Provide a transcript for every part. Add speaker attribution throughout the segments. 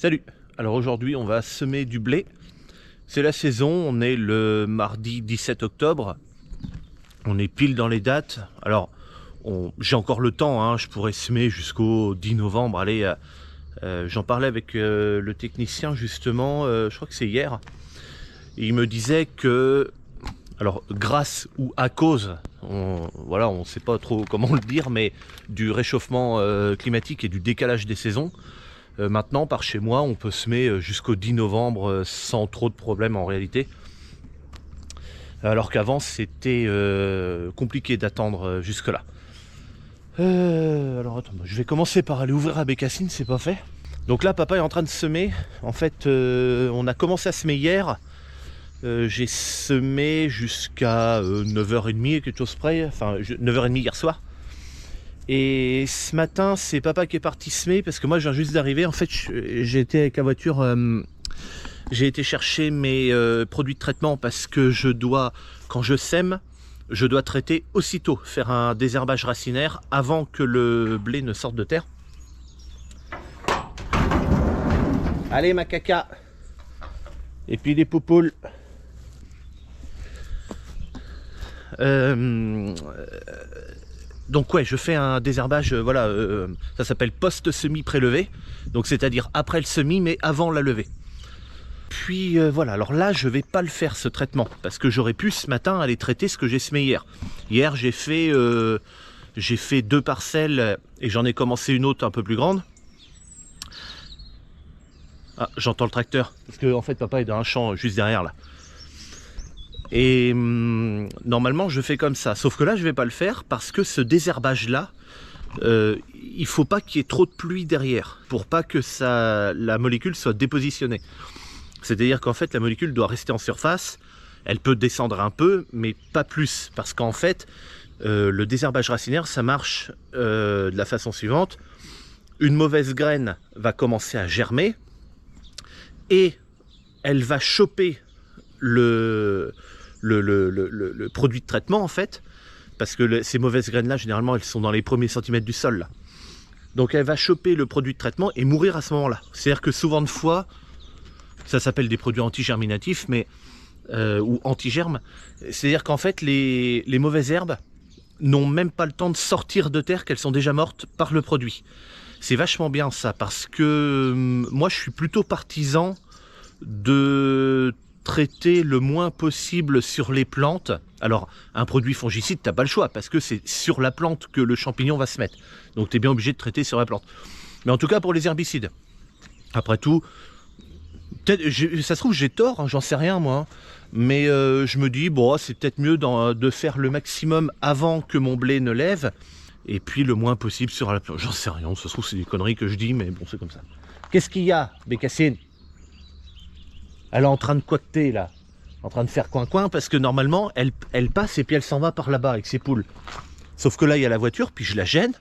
Speaker 1: Salut. Alors aujourd'hui on va semer du blé. C'est la saison, on est le mardi 17 octobre. On est pile dans les dates. Alors j'ai encore le temps, hein, je pourrais semer jusqu'au 10 novembre. Allez, j'en parlais avec le technicien justement, je crois que c'est hier. Et il me disait que, alors grâce ou à cause, voilà, on ne sait pas trop comment le dire, mais du réchauffement climatique et du décalage des saisons, maintenant par chez moi on peut semer jusqu'au 10 novembre sans trop de problèmes en réalité. Alors qu'avant c'était compliqué d'attendre jusque là. Alors attends, je vais commencer par aller ouvrir à Bécassine, c'est pas fait. Donc là papa est en train de semer. En fait on a commencé à semer hier. J'ai semé jusqu'à 9h30 quelque chose près, enfin 9h30 hier soir. Et ce matin c'est papa qui est parti semer parce que moi je viens juste d'arriver. En fait j'ai été avec la voiture, j'ai été chercher mes produits de traitement parce que je dois, quand je sème, je dois traiter aussitôt, faire un désherbage racinaire avant que le blé ne sorte de terre. Allez ma caca. Et puis les poupoules. Donc ouais, je fais un désherbage, voilà, ça s'appelle post-semis prélevé, donc c'est-à-dire après le semis mais avant la levée. Puis voilà, alors là je vais pas le faire ce traitement, parce que j'aurais pu ce matin aller traiter ce que j'ai semé hier. Hier j'ai fait 2 parcelles et j'en ai commencé une autre un peu plus grande. Ah, j'entends le tracteur, parce que en fait papa est dans un champ juste derrière là. Et normalement je fais comme ça, sauf que là je vais pas le faire parce que ce désherbage là, il faut pas qu'il y ait trop de pluie derrière pour pas que la molécule soit dépositionnée. C'est-à-dire qu'en fait la molécule doit rester en surface, elle peut descendre un peu mais pas plus, parce qu'en fait le désherbage racinaire ça marche de la façon suivante: une mauvaise graine va commencer à germer et elle va choper le produit de traitement en fait, parce que ces mauvaises graines là généralement elles sont dans les premiers centimètres du sol là. Donc elle va choper le produit de traitement et mourir à ce moment là. C'est à dire que souvent de fois ça s'appelle des produits antigerminatifs, mais ou anti-germes, c'est à dire qu'en fait les mauvaises herbes n'ont même pas le temps de sortir de terre, qu'elles sont déjà mortes par le produit. C'est vachement bien ça, parce que moi je suis plutôt partisan de traiter le moins possible sur les plantes. Alors un produit fongicide t'as pas le choix parce que c'est sur la plante que le champignon va se mettre, donc tu es bien obligé de traiter sur la plante. Mais en tout cas pour les herbicides, après tout, peut-être, ça se trouve j'ai tort, hein, j'en sais rien moi, hein, mais je me dis bon c'est peut-être mieux de faire le maximum avant que mon blé ne lève, et puis le moins possible sur la plante. J'en sais rien, ça se trouve c'est des conneries que je dis, mais bon c'est comme ça. Qu'est-ce qu'il y a Bécassine? Elle est en train de coiter là, en train de faire coin-coin, parce que normalement elle passe et puis elle s'en va par là-bas avec ses poules. Sauf que là il y a la voiture, puis je la gêne,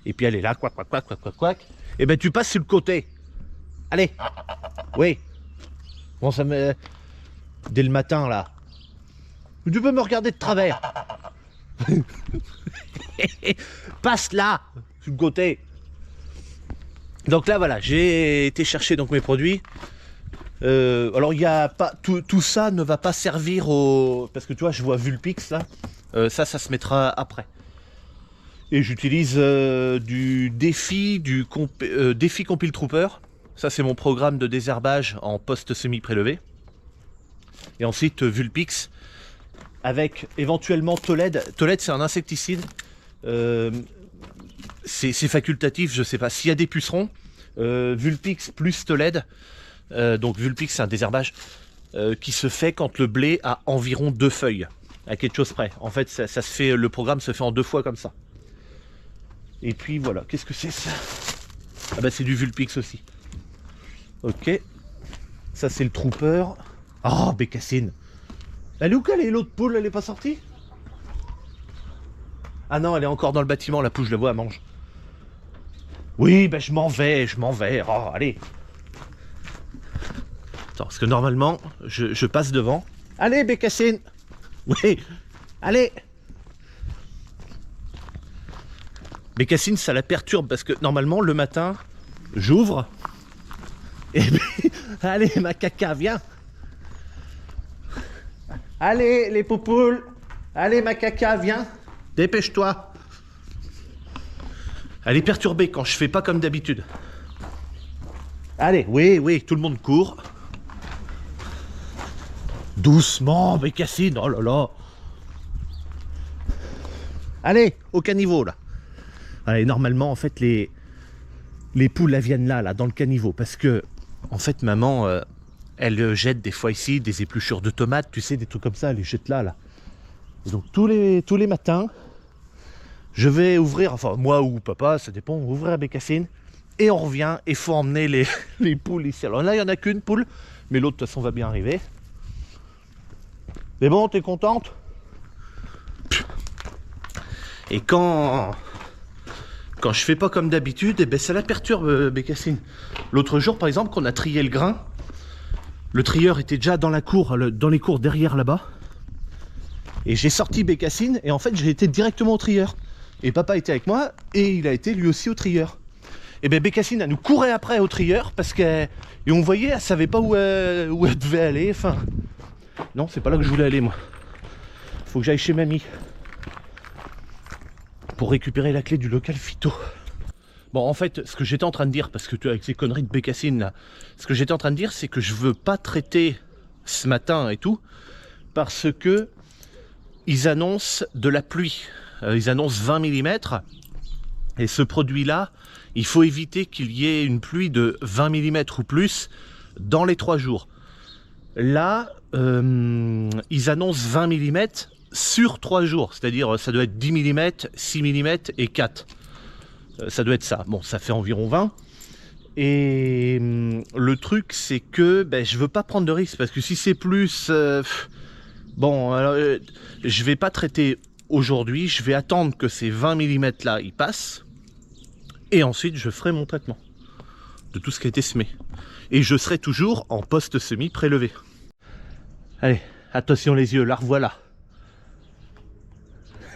Speaker 1: et puis elle est là, quac, quac, quac, quac, quac, quac. Et ben tu passes sur le côté. Allez. Oui. Bon ça me... Dès le matin là. Tu peux me regarder de travers. Passe là, sur le côté. Donc là voilà, j'ai été chercher donc mes produits. Alors il y a pas tout ça ne va pas servir au, parce que tu vois je vois Vulpix là, ça se mettra après. Et j'utilise du Défi, Défi Compile Trooper. Ça c'est mon programme de désherbage en post semi prélevé. Et ensuite Vulpix avec éventuellement Tolède. Tolède c'est un insecticide. C'est facultatif, je sais pas s'il y a des pucerons. Vulpix plus Tolède. Donc Vulpix c'est un désherbage qui se fait quand le blé a environ 2 feuilles, à quelque chose près. En fait ça se fait, le programme se fait en 2 fois comme ça. Et puis voilà, qu'est-ce que c'est ça? Ah bah c'est du Vulpix aussi. Ok, ça c'est le Trooper. Oh Bécassine, elle est où qu'elle est l'autre poule? Elle est pas sortie? Ah non, elle est encore dans le bâtiment, la poule je la vois, elle mange. Oui bah je m'en vais. Oh allez. Attends, parce que normalement, je passe devant. Allez, Bécassine. Oui, allez. Bécassine, ça la perturbe, parce que normalement, le matin, j'ouvre, Et puis, allez ma caca, viens. Allez les poupoules. Allez ma caca, viens. Dépêche-toi. Elle est perturbée quand je fais pas comme d'habitude. Allez, oui, tout le monde court. Doucement, Bécassine, oh là là. Allez, au caniveau là. Allez, normalement, en fait, les poules, elles viennent là, dans le caniveau. Parce que, en fait, maman, elle jette des fois ici des épluchures de tomates, tu sais, des trucs comme ça, elle les jette là. Et donc, tous les matins, je vais ouvrir, enfin, moi ou papa, ça dépend, ouvrir la Bécassine. Et on revient, et il faut emmener les poules ici. Alors là, il n'y en a qu'une poule, mais l'autre, de toute façon, va bien arriver. Mais bon, t'es contente? Et quand je fais pas comme d'habitude, eh ben ça la perturbe, Bécassine. L'autre jour, par exemple, quand on a trié le grain, le trieur était déjà dans la cour, dans les cours derrière là-bas. Et j'ai sorti Bécassine, et en fait, j'ai été directement au trieur. Et papa était avec moi, et il a été lui aussi au trieur. Et ben Bécassine, elle nous courait après au trieur, parce et on voyait, elle savait pas où elle devait aller, enfin... Non, c'est pas là que je voulais aller, moi. Faut que j'aille chez mamie. Pour récupérer la clé du local phyto. Bon, en fait, ce que j'étais en train de dire, parce que tu avec ces conneries de Bécassine, là, ce que j'étais en train de dire, c'est que je veux pas traiter ce matin et tout, parce que ils annoncent de la pluie. Ils annoncent 20 mm. Et ce produit-là, il faut éviter qu'il y ait une pluie de 20 mm ou plus dans les 3 jours. Là, ils annoncent 20 mm sur 3 jours, c'est-à-dire ça doit être 10 mm, 6 mm et 4. Ça doit être ça. Bon, ça fait environ 20. Et le truc, c'est que je veux pas prendre de risque, parce que si c'est plus... bon, alors, je vais pas traiter aujourd'hui, je vais attendre que ces 20 mm là, ils passent, et ensuite je ferai mon traitement de tout ce qui a été semé. Et je serai toujours en post-semis prélevé. Allez, attention les yeux, la revoilà.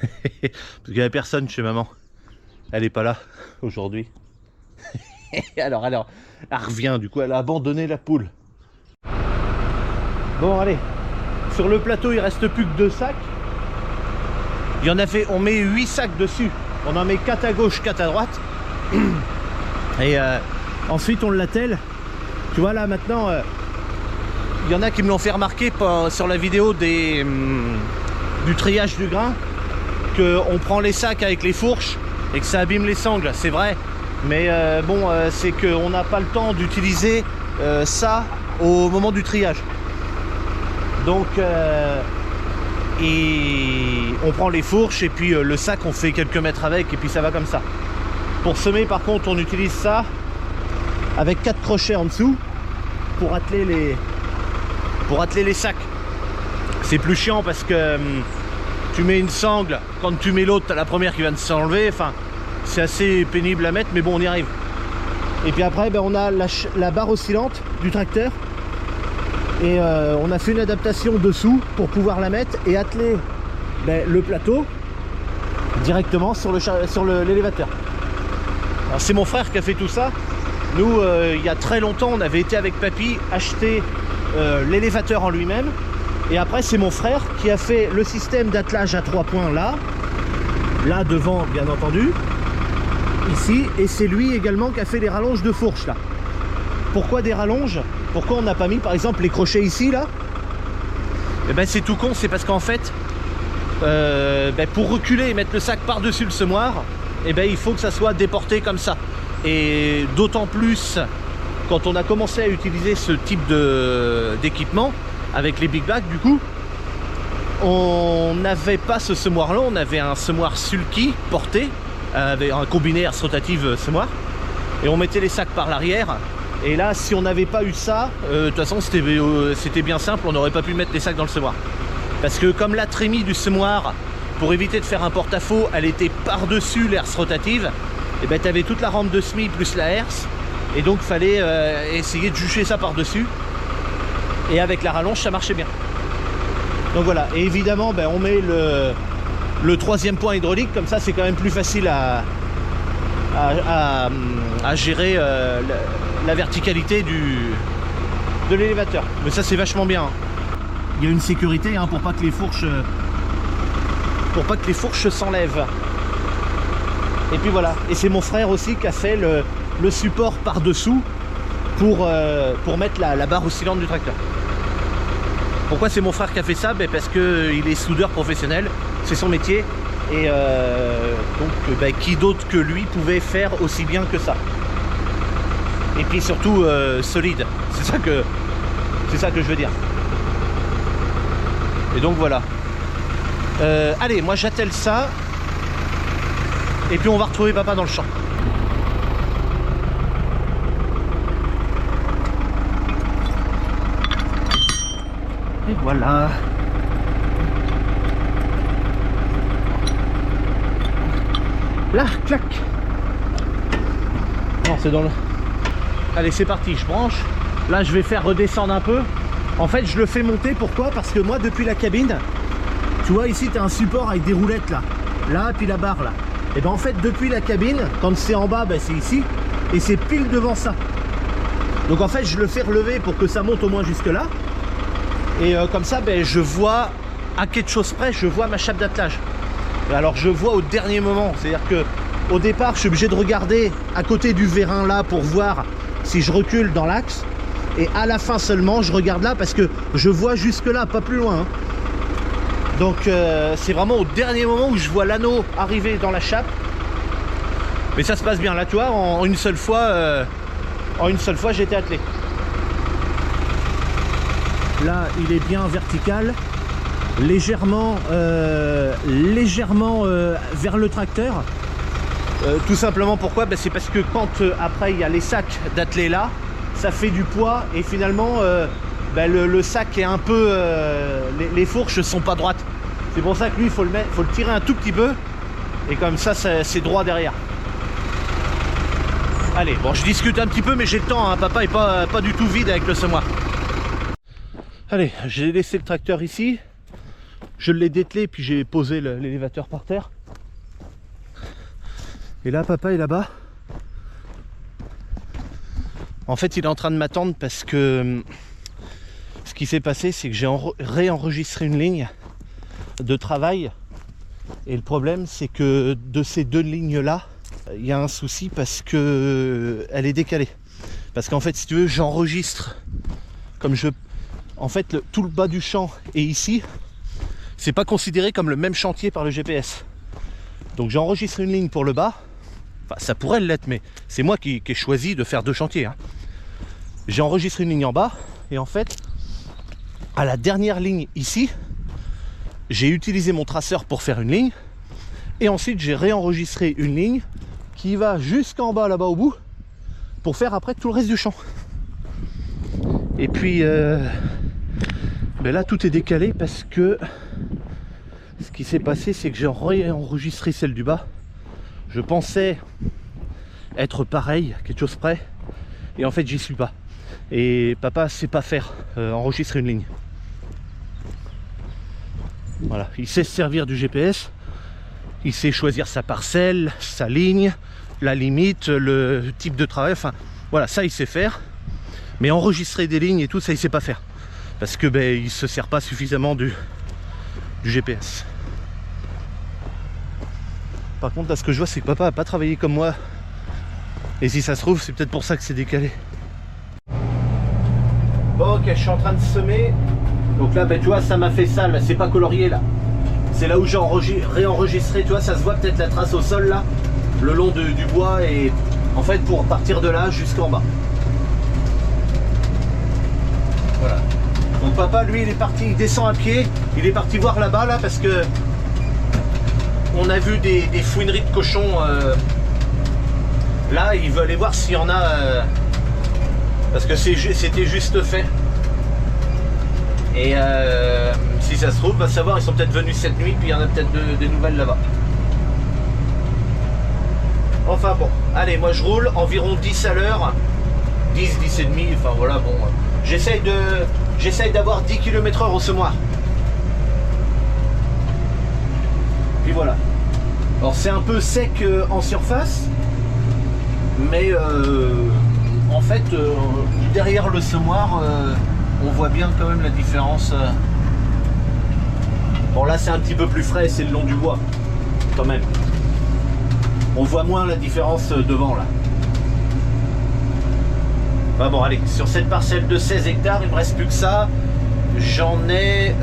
Speaker 1: Parce qu'il n'y avait personne chez maman. Elle n'est pas là aujourd'hui. alors, elle revient, du coup elle a abandonné la poule. Bon allez, sur le plateau il reste plus que 2 sacs. Il y en a fait, on met 8 sacs dessus. On en met 4 à gauche, 4 à droite. Et ensuite on l'attelle. Tu vois là maintenant... il y en a qui me l'ont fait remarquer sur la vidéo du triage du grain, qu'on prend les sacs avec les fourches et que ça abîme les sangles, c'est vrai. Mais bon, c'est qu'on n'a pas le temps d'utiliser ça au moment du triage. Donc, on prend les fourches et puis le sac, on fait quelques mètres avec et puis ça va comme ça. Pour semer, par contre, on utilise ça avec 4 crochets en dessous pour atteler les sacs. C'est plus chiant parce que tu mets une sangle, quand tu mets l'autre, t'as la première qui vient de s'enlever. Enfin, c'est assez pénible à mettre, mais bon, on y arrive. Et puis après, on a la barre oscillante du tracteur. Et on a fait une adaptation dessous pour pouvoir la mettre et atteler le plateau directement sur l'élévateur. Alors c'est mon frère qui a fait tout ça. Nous, il y a très longtemps, on avait été avec papy acheter l'élévateur en lui-même. Et après, c'est mon frère qui a fait le système d'attelage à 3 points là devant, bien entendu, ici. Et c'est lui également qui a fait les rallonges de fourche là. Pourquoi des rallonges? Pourquoi on n'a pas mis par exemple les crochets ici là? Eh ben c'est tout con, c'est parce qu'en fait, pour reculer et mettre le sac par-dessus le semoir, eh ben il faut que ça soit déporté comme ça. Et d'autant plus quand on a commencé à utiliser ce type d'équipement avec les big bags, du coup on n'avait pas ce semoir là, on avait un semoir sulky porté avec un combiné herse rotative semoir, et on mettait les sacs par l'arrière. Et là, si on n'avait pas eu ça, de toute façon c'était bien simple, on n'aurait pas pu mettre les sacs dans le semoir, parce que comme la trémie du semoir, pour éviter de faire un porte-à-faux, elle était par-dessus l'herse rotative, et ben tu avais toute la rampe de semis plus la herse, et donc fallait essayer de jucher ça par-dessus, et avec la rallonge ça marchait bien. Donc voilà, et évidemment on met le 3e point hydraulique, comme ça c'est quand même plus facile à gérer la verticalité de l'élévateur. Mais ça c'est vachement bien. Il y a une sécurité hein, pour pas que les fourches s'enlèvent. Et puis voilà. Et c'est mon frère aussi qui a fait le support par-dessous pour mettre la barre oscillante du tracteur. Pourquoi c'est mon frère qui a fait ça? Parce qu'il est soudeur professionnel, c'est son métier. Et donc qui d'autre que lui pouvait faire aussi bien que ça? Et puis surtout solide. C'est ça que je veux dire. Et donc voilà. Allez, moi j'attelle ça. Et puis on va retrouver papa dans le champ. Et voilà. Là, clac. Non, c'est dans le... Allez, c'est parti, je branche. Là, je vais faire redescendre un peu. En fait, je le fais monter. Pourquoi? Parce que moi, depuis la cabine, tu vois, ici, tu as un support avec des roulettes, là. Là, puis la barre, là. Et ben en fait, depuis la cabine, quand c'est en bas, ben, c'est ici. Et c'est pile devant ça. Donc, en fait, je le fais relever pour que ça monte au moins jusque là. Et comme ça, ben, je vois, à quelque chose près, je vois ma chape d'attelage. Alors, je vois au dernier moment. C'est-à-dire que au départ, je suis obligé de regarder à côté du vérin, là, pour voir si je recule dans l'axe. Et à la fin seulement, je regarde là parce que je vois jusque là, pas plus loin. Hein. Donc c'est vraiment au dernier moment où je vois l'anneau arriver dans la chape. Mais ça se passe bien là, tu vois, en une seule fois, j'ai été attelé. Là, il est bien vertical, légèrement vers le tracteur. Tout simplement pourquoi? C'est parce que quand après il y a les sacs d'attelés là, ça fait du poids et finalement le sac est un peu les fourches sont pas droites. C'est pour ça que lui il faut le tirer un tout petit peu et comme ça c'est droit derrière. Allez, bon, je discute un petit peu mais j'ai le temps hein. Papa est pas du tout vide avec le semoir. Allez, j'ai laissé le tracteur ici, je l'ai dételé puis j'ai posé l'élévateur par terre. Et là papa est là-bas. En fait, il est en train de m'attendre parce que ce qui s'est passé, c'est que j'ai réenregistré une ligne de travail. Et le problème, c'est que de ces deux lignes-là, il y a un souci parce que elle est décalée. Parce qu'en fait, si tu veux, j'enregistre comme je... En fait, tout le bas du champ est ici. C'est pas considéré comme le même chantier par le GPS. Donc j'ai enregistré une ligne pour le bas. Enfin, ça pourrait l'être, mais c'est moi qui ai choisi de faire deux chantiers. Hein. J'ai enregistré une ligne en bas et en fait, à la dernière ligne ici, j'ai utilisé mon traceur pour faire une ligne et ensuite j'ai réenregistré une ligne qui va jusqu'en bas là-bas au bout pour faire après tout le reste du champ. Et puis là tout est décalé parce que ce qui s'est passé, c'est que j'ai réenregistré celle du bas. Je pensais être pareil, quelque chose près, et en fait j'y suis pas. Et papa sait pas faire enregistrer une ligne. Voilà, il sait se servir du GPS, il sait choisir sa parcelle, sa ligne, la limite, le type de travail, enfin voilà, ça il sait faire. Mais enregistrer des lignes et tout, ça il sait pas faire. Parce que il se sert pas suffisamment du GPS. Par contre, là, ce que je vois, c'est que papa n'a pas travaillé comme moi. Et si ça se trouve, c'est peut-être pour ça que c'est décalé. Bon, ok, je suis en train de semer. Donc là, tu vois, ça m'a fait ça. C'est pas colorié, là. C'est là où j'ai réenregistré. Tu vois, ça se voit peut-être la trace au sol, là. Le long du bois. Et en fait, pour partir de là jusqu'en bas. Voilà. Donc papa, lui, il est parti. Il descend à pied. Il est parti voir là-bas, là, parce que... On a vu des fouineries de cochons. Là, il veut aller voir s'il y en a. Parce que c'était juste fait. Et si ça se trouve, va savoir, ils sont peut-être venus cette nuit, puis il y en a peut-être des nouvelles là-bas. Enfin bon, allez, moi je roule environ 10 à l'heure. 10, 10 et demi, enfin voilà, bon. J'essaye d'avoir 10 km/h au semoir. Puis voilà. Alors c'est un peu sec en surface, mais en fait, derrière le semoir, on voit bien quand même la différence. Bon, là, c'est un petit peu plus frais, c'est le long du bois, quand même. On voit moins la différence devant, là. Bah bon, allez, sur cette parcelle de 16 hectares, il me reste plus que ça. J'en ai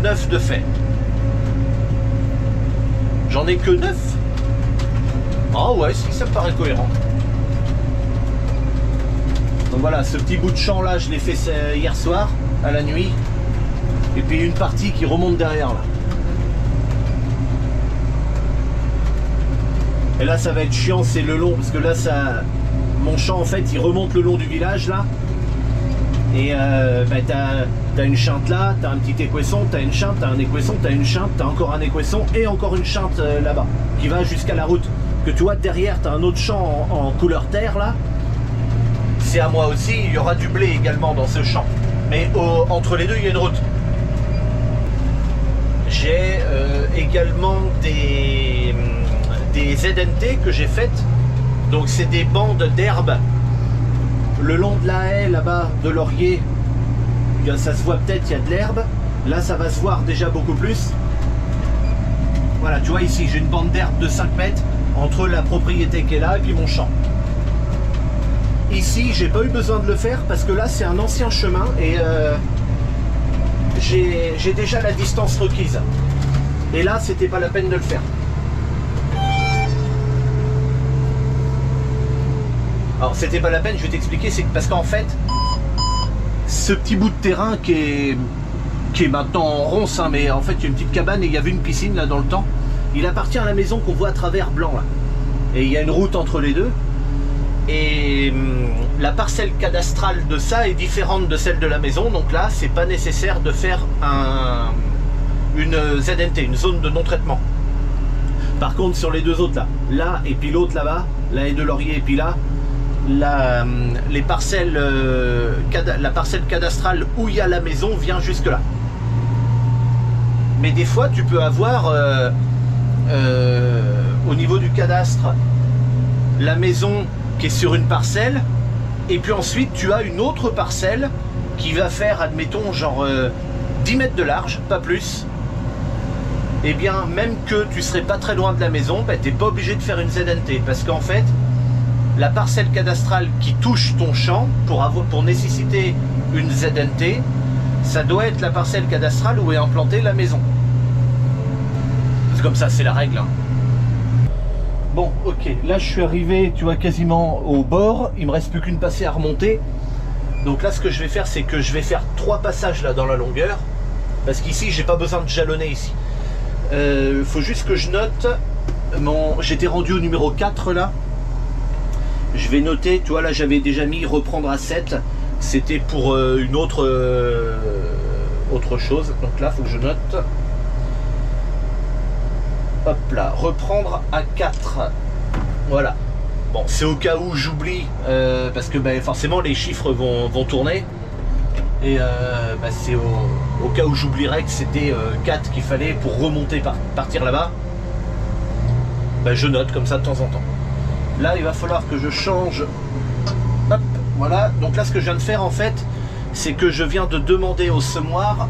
Speaker 1: 9 de fait. J'en ai que 9. Ah ouais, si, ça me paraît cohérent. Donc voilà, ce petit bout de champ là, je l'ai fait hier soir, à la nuit. Et puis une partie qui remonte derrière là. Et là ça va être chiant, c'est le long, parce que là ça, mon champ en fait il remonte le long du village là. Et bah, t'as une chinte là, t'as un petit équesson, t'as une chinte, t'as un équesson, t'as une chinte, t'as encore un équesson et encore une chinte là-bas, qui va jusqu'à la route. Que tu vois derrière, t'as un autre champ en couleur terre là. C'est à moi aussi, il y aura du blé également dans ce champ. Mais entre les deux, il y a une route. J'ai également des ZNT que j'ai faites. Donc c'est des bandes d'herbe le long de la haie là-bas de laurier. Ça se voit peut-être, il y a de l'herbe. Là ça va se voir déjà beaucoup plus. Voilà, tu vois ici j'ai une bande d'herbe de 5 mètres entre la propriété qui est là et puis mon champ. Ici j'ai pas eu besoin de le faire parce que là c'est un ancien chemin et j'ai déjà la distance requise. Et là c'était pas la peine de le faire. Alors c'était pas la peine, je vais t'expliquer, c'est parce qu'en fait ce petit bout de terrain qui est maintenant en ronce, hein, mais en fait il y a une petite cabane et il y avait une piscine là dans le temps. Il appartient à la maison qu'on voit à travers blanc là. Et il y a une route entre les deux. Et la parcelle cadastrale de ça est différente de celle de la maison. Donc là, c'est pas nécessaire de faire une ZNT, une zone de non-traitement. Par contre, sur les deux autres là et puis l'autre là-bas, la haie de laurier et puis là, la parcelle cadastrale où il y a la maison vient jusque là. Mais des fois, tu peux avoir au niveau du cadastre la maison qui est sur une parcelle et puis ensuite tu as une autre parcelle qui va faire, admettons, genre 10 mètres de large, pas plus. Et bien même que tu serais pas très loin de la maison, bah, tu n'es pas obligé de faire une ZNT parce qu'en fait la parcelle cadastrale qui touche ton champ pour nécessiter une ZNT, ça doit être la parcelle cadastrale où est implantée la maison. C'est comme ça, c'est la règle, hein. Bon, ok, là je suis arrivé, tu vois, quasiment au bord. Il me reste plus qu'une passée à remonter. Donc là, ce que je vais faire, c'est que je vais faire 3 passages là dans la longueur. Parce qu'ici, j'ai pas besoin de jalonner ici. Faut juste que je note. J'étais rendu au numéro 4 là. Je vais noter, tu vois, là j'avais déjà mis reprendre à 7. C'était pour une autre chose. Donc là, faut que je note. Hop là, reprendre à 4. Voilà. Bon, c'est au cas où j'oublie, parce que bah, forcément les chiffres vont tourner. Et bah, c'est au cas où j'oublierais que c'était 4 qu'il fallait pour remonter, partir là-bas. Bah, je note comme ça de temps en temps. Là, il va falloir que je change. Hop, voilà. Donc là, ce que je viens de faire en fait, c'est que je viens de demander au semoir,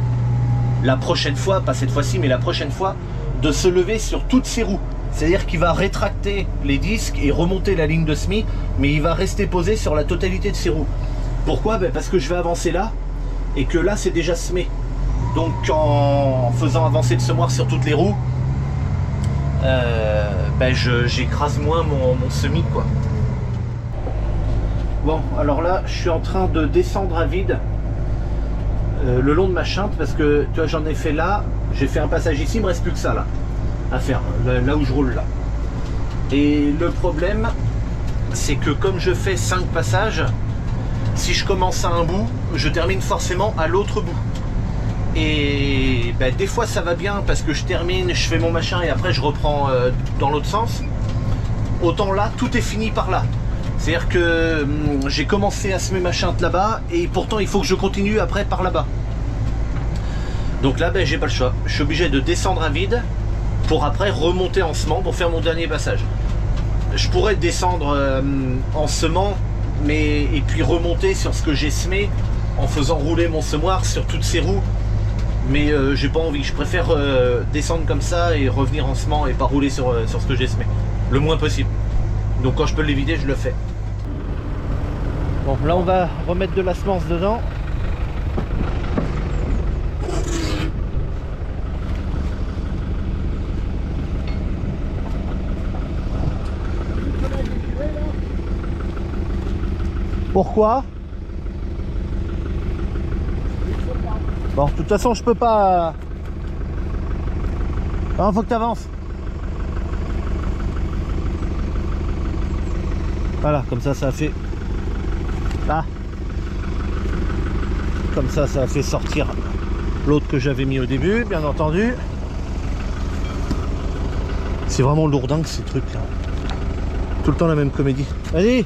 Speaker 1: la prochaine fois, pas cette fois-ci, mais la prochaine fois, de se lever sur toutes ses roues. C'est-à-dire qu'il va rétracter les disques et remonter la ligne de semis, mais il va rester posé sur la totalité de ses roues. Pourquoi? Ben parce que je vais avancer là, et que là c'est déjà semé. Donc en faisant avancer le semoir sur toutes les roues, ben j'écrase moins mon semis, quoi. Bon, alors là, je suis en train de descendre à vide le long de ma chinte, parce que tu vois, j'en ai fait là, j'ai fait un passage ici, il me reste plus que ça là à faire, là où je roule là. Et le problème, c'est que comme je fais 5 passages, si je commence à un bout, je termine forcément à l'autre bout. Et ben, des fois ça va bien parce que je termine, je fais mon machin et après je reprends dans l'autre sens. Autant là, tout est fini par là. C'est-à-dire que j'ai commencé à semer ma chinte là-bas et pourtant il faut que je continue après par là-bas. Donc là, ben, j'ai pas le choix. Je suis obligé de descendre à vide pour après remonter en semant pour faire mon dernier passage. Je pourrais descendre en semant et puis remonter sur ce que j'ai semé en faisant rouler mon semoir sur toutes ces roues. Mais j'ai pas envie, je préfère descendre comme ça et revenir en semant et pas rouler sur ce que j'ai semé, le moins possible. Donc quand je peux les vider, je le fais. Bon, là on va remettre de la semence dedans. Pourquoi? Bon, de toute façon, je peux pas. Non, faut que tu avances. Voilà, comme ça a fait. Là. Comme ça a fait sortir l'autre que j'avais mis au début, bien entendu. C'est vraiment lourdingue ces trucs là. Tout le temps la même comédie. Allez!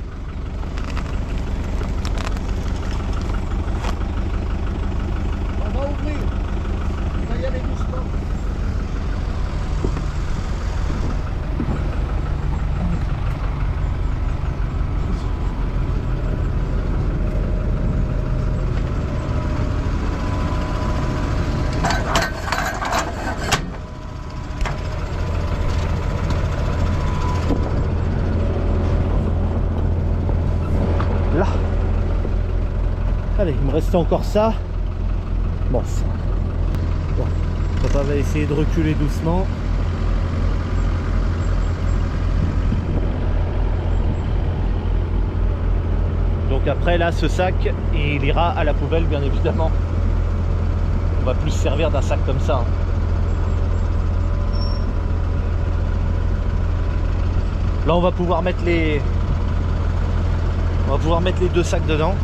Speaker 1: Là. Allez, il me reste encore ça. Bon, papa va essayer de reculer doucement. Donc après là, ce sac, il ira à la poubelle, bien évidemment. On va plus se servir d'un sac comme ça, hein. Là on va pouvoir mettre les deux sacs dedans.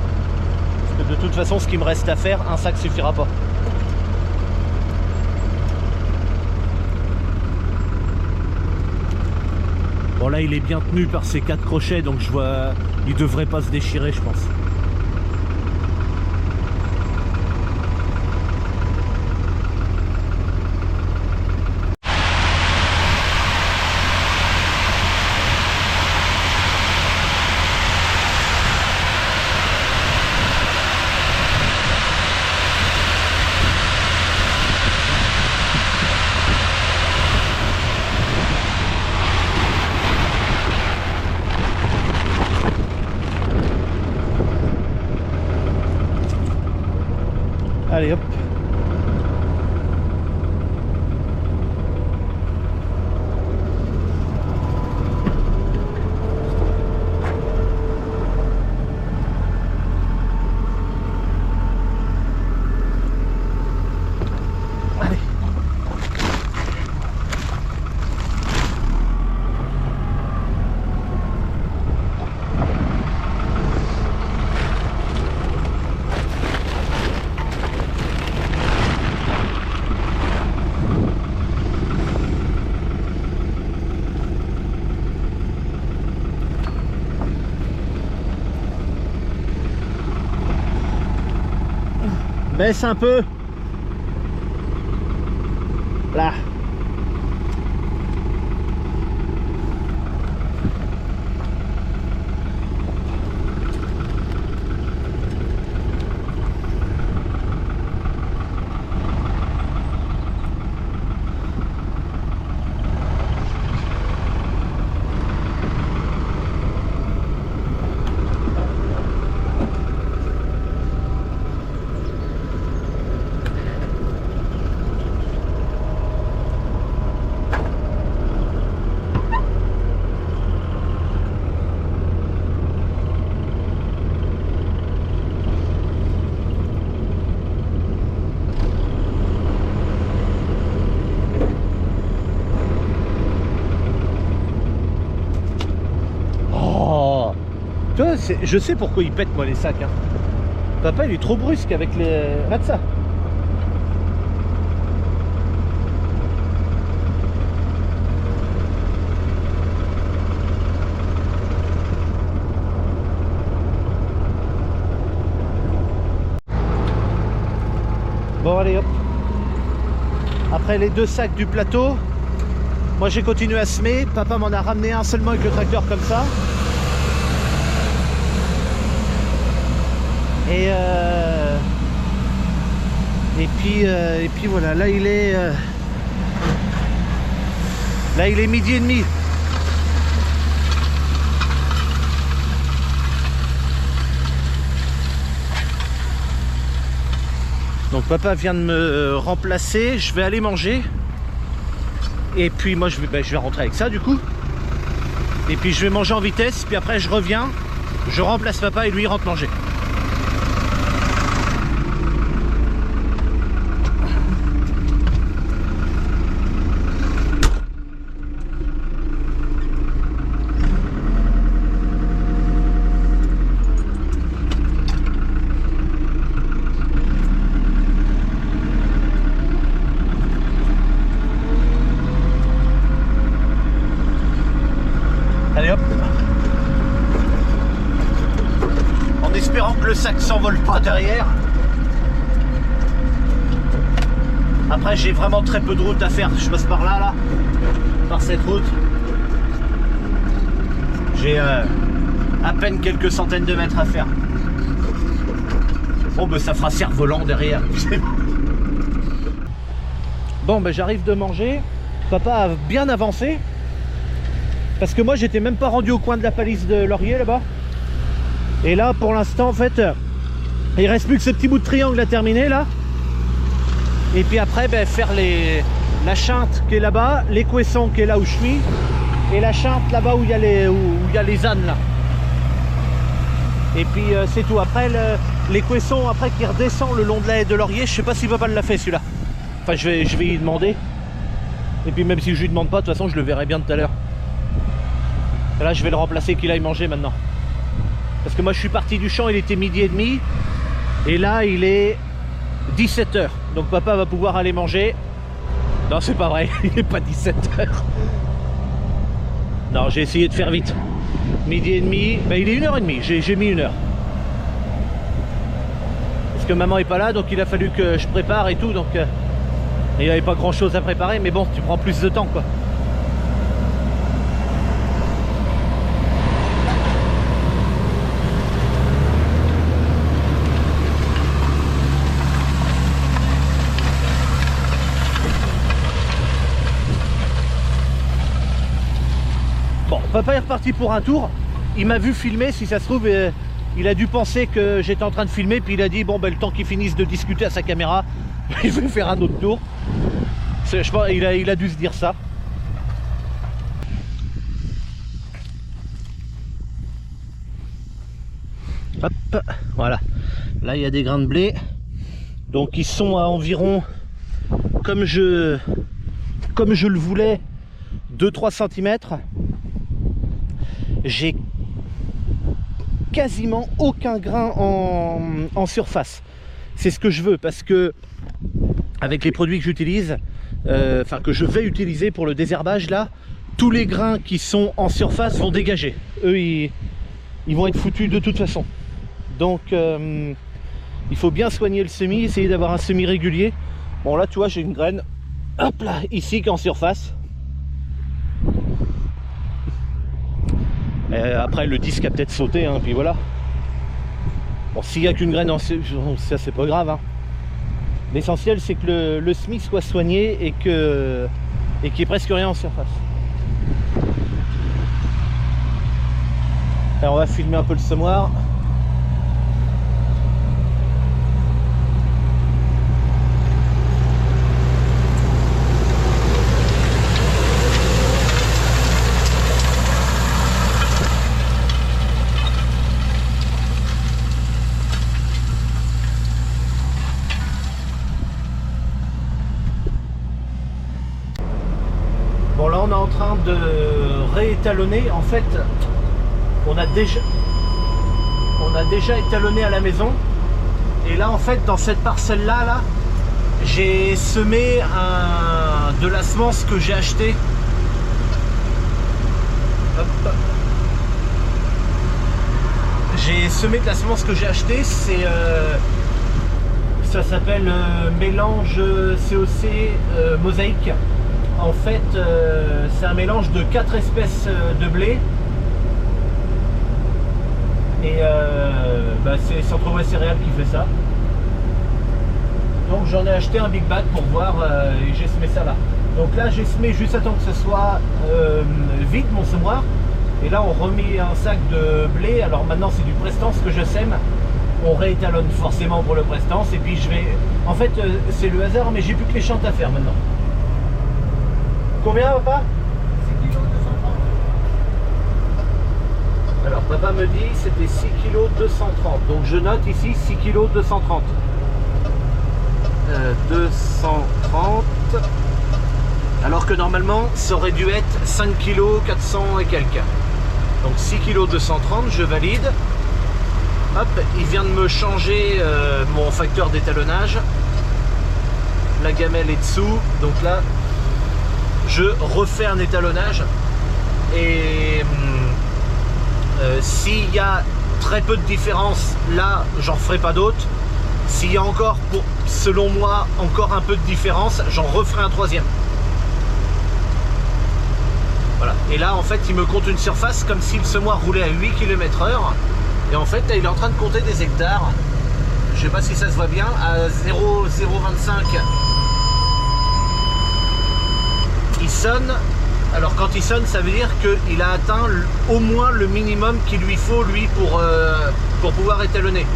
Speaker 1: Parce que de toute façon, ce qu'il me reste à faire, un sac suffira pas. Bon là il est bien tenu par ces 4 crochets, donc je vois, il devrait pas se déchirer, je pense. Allez hop. Allez. Baisse un peu. Là. Tu vois, je sais pourquoi il pète moi les sacs, hein. Papa il est trop brusque avec les... Regarde ça. Bon allez hop. Après les 2 sacs du plateau, moi j'ai continué à semer. Papa m'en a ramené un seulement avec le tracteur comme ça. Et puis voilà, là il est midi et demi. Donc papa vient de me remplacer, je vais aller manger. Et puis moi je vais rentrer avec ça du coup. Et puis je vais manger en vitesse, puis après je reviens, je remplace papa et lui il rentre manger. Allez hop. En espérant que le sac s'envole pas derrière. Après j'ai vraiment très peu de route à faire. Je passe par là, par cette route. J'ai à peine quelques centaines de mètres à faire. Bon ben ça fera cerf-volant derrière. Bon ben j'arrive de manger. Papa a bien avancé. Parce que moi j'étais même pas rendu au coin de la palisse de Laurier là-bas. Et là pour l'instant en fait il reste plus que ce petit bout de triangle à terminer là. Et puis après ben, faire la chinte qui est là-bas, les Couessons qui est là où je suis, et la chinte là-bas où il y a les ânes là. Et puis c'est tout. Après les Couessons après qui redescend le long de la haie de Laurier, je sais pas si papa l'a fait celui-là. Enfin je vais y demander. Et puis même si je lui demande pas, de toute façon je le verrai bien tout à l'heure. Là je vais le remplacer qu'il aille manger maintenant. Parce que moi je suis parti du champ, il était midi et demi. Et là il est 17 h. Donc papa va pouvoir aller manger. Non c'est pas vrai, il n'est pas 17 h. Non j'ai essayé de faire vite. Midi et demi, ben, il est 1h30, j'ai mis 1 heure. Parce que maman est pas là, donc il a fallu que je prépare et tout. Donc il n'y avait pas grand chose à préparer. Mais bon, tu prends plus de temps quoi. Papa est reparti pour un tour, il m'a vu filmer, si ça se trouve il a dû penser que j'étais en train de filmer, puis il a dit bon ben le temps qu'il finisse de discuter à sa caméra, il va faire un autre tour. Je pense il a dû se dire ça. Hop, voilà, là il y a des grains de blé, donc ils sont à environ, comme je le voulais, 2-3 cm. J'ai quasiment aucun grain en surface. C'est ce que je veux parce que avec les produits que j'utilise, enfin que je vais utiliser pour le désherbage là, tous les grains qui sont en surface vont dégager. Eux ils vont être foutus de toute façon. Donc il faut bien soigner le semis, essayer d'avoir un semis régulier. Bon là tu vois j'ai une graine, hop là, ici qui est en surface. Après le disque a peut-être sauté, hein, puis voilà. Bon, s'il n'y a qu'une graine, ça c'est pas grave. Hein. L'essentiel c'est que le semis soit soigné et qu'il n'y ait presque rien en surface. Alors on va filmer un peu le semoir. Bon là on est en train de réétalonner. En fait on a déjà étalonné à la maison. Et là en fait dans cette parcelle là, j'ai semé de la semence que j'ai acheté. J'ai semé de la semence que j'ai acheté. C'est ça s'appelle mélange COC mosaïque. En fait c'est un mélange de 4 espèces de blé. Et c'est Centre-Ouest Céréales qui fait ça. Donc j'en ai acheté un Big Bag pour voir et j'ai semé ça là. Donc là j'ai semé juste à temps que ce soit vide mon semoir. Et là on remet un sac de blé. Alors maintenant c'est du prestance que je sème. On réétalonne forcément pour le prestance. Et puis je vais... En fait c'est le hasard mais j'ai plus que les chantes à faire maintenant. Combien papa?
Speaker 2: 6 kg 230.
Speaker 1: Alors papa me dit c'était 6 kg 230. Donc je note ici 6 kg 230. 230, alors que normalement ça aurait dû être 5 kg 400 et quelques. Donc 6 kg 230, je valide. Hop, il vient de me changer mon facteur d'étalonnage. La gamelle est dessous, donc là je refais un étalonnage. Et s'il y a très peu de différence, là j'en ferai pas d'autres. S'il y a encore, selon moi, encore un peu de différence, j'en referai un troisième. Voilà. Et là, en fait, il me compte une surface comme si le semoir roulait à 8 km/h. Et en fait, là, il est en train de compter des hectares. Je sais pas si ça se voit bien. À 0,025, il sonne. Alors, quand il sonne, ça veut dire qu'il a atteint au moins le minimum qu'il lui faut, lui, pour pouvoir étalonner.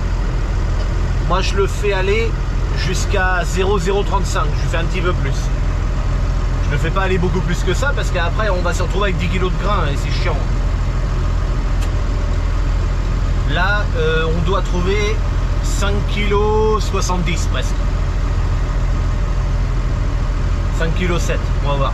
Speaker 1: Moi je le fais aller jusqu'à 0,035, je fais un petit peu plus. Je ne le fais pas aller beaucoup plus que ça parce qu'après on va se retrouver avec 10 kg de grains et c'est chiant. Là on doit trouver 5 kg 70 presque. 5 kg 7, on va voir.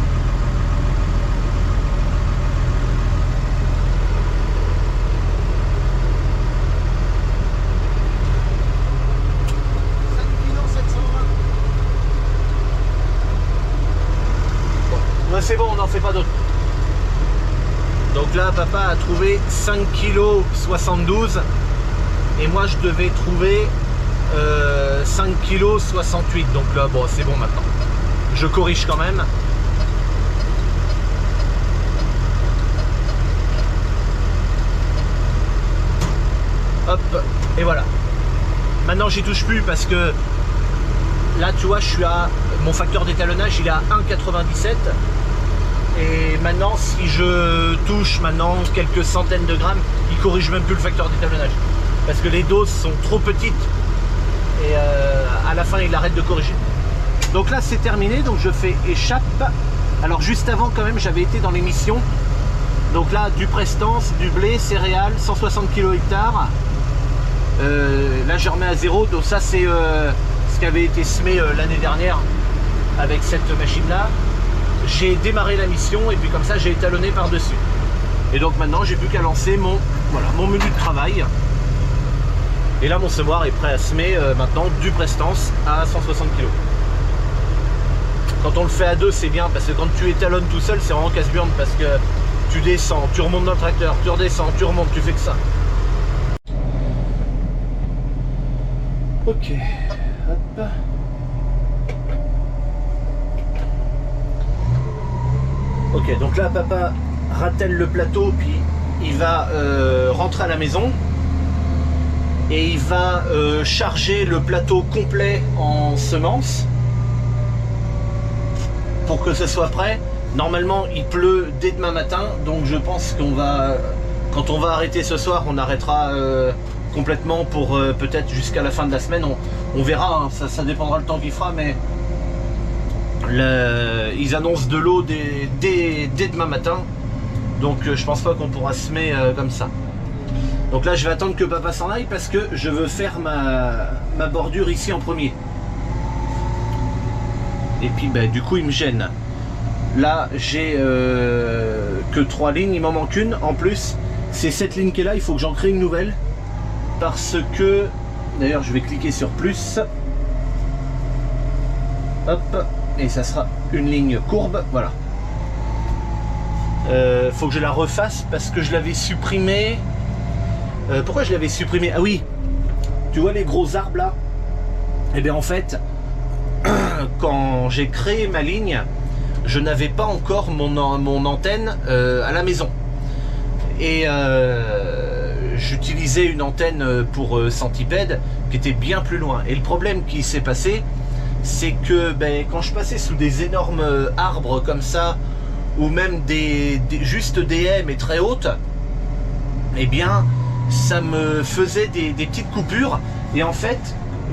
Speaker 1: C'est bon, on n'en fait pas d'autres. Donc là, papa a trouvé 5 kg 72 et moi je devais trouver 5 kg 68. Donc là, bon, c'est bon maintenant. Je corrige quand même. Hop, et voilà. Maintenant, j'y touche plus parce que là, tu vois, je suis à mon facteur d'étalonnage, il est à 1,97. Et maintenant, si je touche maintenant quelques centaines de grammes, il corrige même plus le facteur d'étalonnage. Parce que les doses sont trop petites. Et à la fin, il arrête de corriger. Donc là, c'est terminé. Donc je fais échappe. Alors juste avant, quand même, j'avais été dans l'émission. Donc là, du prestance, du blé, céréales, 160 kg hectare. Là, je remets à zéro. Donc ça, c'est ce qui avait été semé l'année dernière avec cette machine-là. J'ai démarré la mission et puis comme ça j'ai étalonné par dessus. Et donc maintenant j'ai plus qu'à lancer mon menu de travail. Et là mon semoir est prêt à semer maintenant du prestance à 160 kg. Quand on le fait à deux c'est bien parce que quand tu étalonnes tout seul c'est vraiment casse-burne parce que tu descends, tu remontes dans le tracteur, tu redescends, tu remontes, tu fais que ça. Ok, hop. Ok, donc là papa rattelle le plateau puis il va rentrer à la maison et il va charger le plateau complet en semences pour que ce soit prêt. Normalement il pleut dès demain matin donc je pense qu'on va, quand on va arrêter ce soir, on arrêtera complètement pour peut-être jusqu'à la fin de la semaine, on verra, hein, ça dépendra le temps qu'il fera mais... Ils annoncent de l'eau dès demain matin, donc je pense pas qu'on pourra semer comme ça. Donc là je vais attendre que papa s'en aille parce que je veux faire ma bordure ici en premier. Et puis bah, du coup il me gêne. Là j'ai que 3 lignes, il m'en manque une. En plus c'est cette ligne qui est là, il faut que j'en crée une nouvelle. Parce que, d'ailleurs je vais cliquer sur plus. Hop. Et ça sera une ligne courbe, voilà. Faut que je la refasse parce que je l'avais supprimé. Pourquoi je l'avais supprimé? Ah oui, tu vois les gros arbres là? Et bien en fait, quand j'ai créé ma ligne, je n'avais pas encore mon antenne à la maison. Et j'utilisais une antenne pour centipède qui était bien plus loin. Et le problème qui s'est passé, c'est que quand je passais sous des énormes arbres comme ça, ou même juste des haies mais très hautes, eh bien ça me faisait des petites coupures. Et en fait,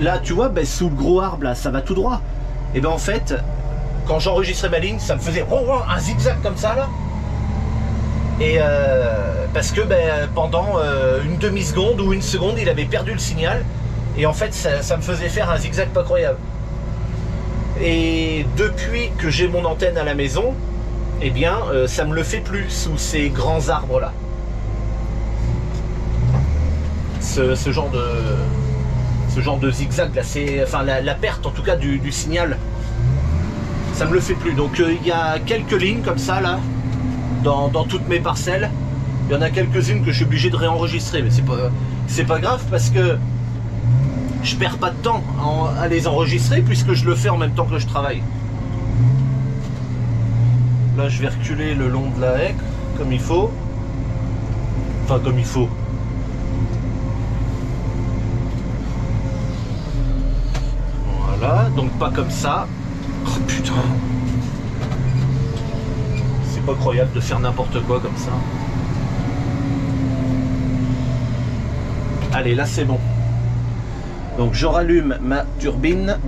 Speaker 1: là tu vois, sous le gros arbre là, ça va tout droit. Et en fait, quand j'enregistrais ma ligne, ça me faisait un zigzag comme ça là. Et parce que pendant une demi-seconde ou une seconde, il avait perdu le signal. Et en fait, ça me faisait faire un zigzag pas croyable. Et depuis que j'ai mon antenne à la maison, eh bien, ça me le fait plus sous ces grands arbres là. Ce genre de zigzag là, c'est enfin la perte en tout cas du signal. Ça me le fait plus. Donc il y a quelques lignes comme ça là. Dans toutes mes parcelles, il y en a quelques-unes que je suis obligé de réenregistrer, mais c'est pas grave parce que je perds pas de temps à les enregistrer puisque je le fais en même temps que je travaille. Là je vais reculer le long de la haie comme il faut, enfin comme il faut. Voilà, donc pas comme ça. Oh putain, pas croyable de faire n'importe quoi comme ça. Allez, là c'est bon. Donc je rallume ma turbine.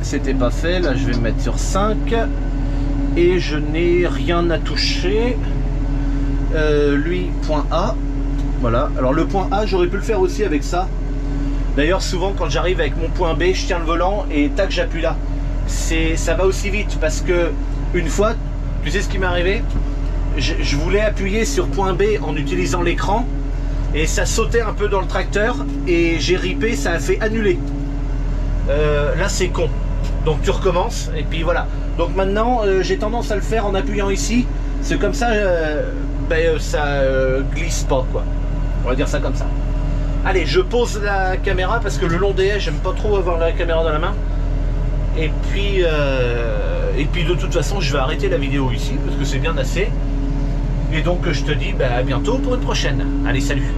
Speaker 1: C'était pas fait, là je vais me mettre sur 5. Et je n'ai rien à toucher. Lui, point A. Voilà, alors le point A, j'aurais pu le faire aussi avec ça. D'ailleurs, souvent quand j'arrive avec mon point B, je tiens le volant et tac, j'appuie là. Ça va aussi vite parce que une fois, tu sais ce qui m'est arrivé? Je voulais appuyer sur point B en utilisant l'écran et ça sautait un peu dans le tracteur et j'ai ripé, ça a fait annuler. Là c'est con. Donc tu recommences et puis voilà. Donc maintenant j'ai tendance à le faire en appuyant ici. C'est comme ça, ça glisse pas quoi. On va dire ça comme ça. Allez, je pose la caméra parce que le long des haies, j'aime pas trop avoir la caméra dans la main. Et puis de toute façon je vais arrêter la vidéo ici parce que c'est bien assez. Et donc je te dis à bientôt pour une prochaine. Allez, salut.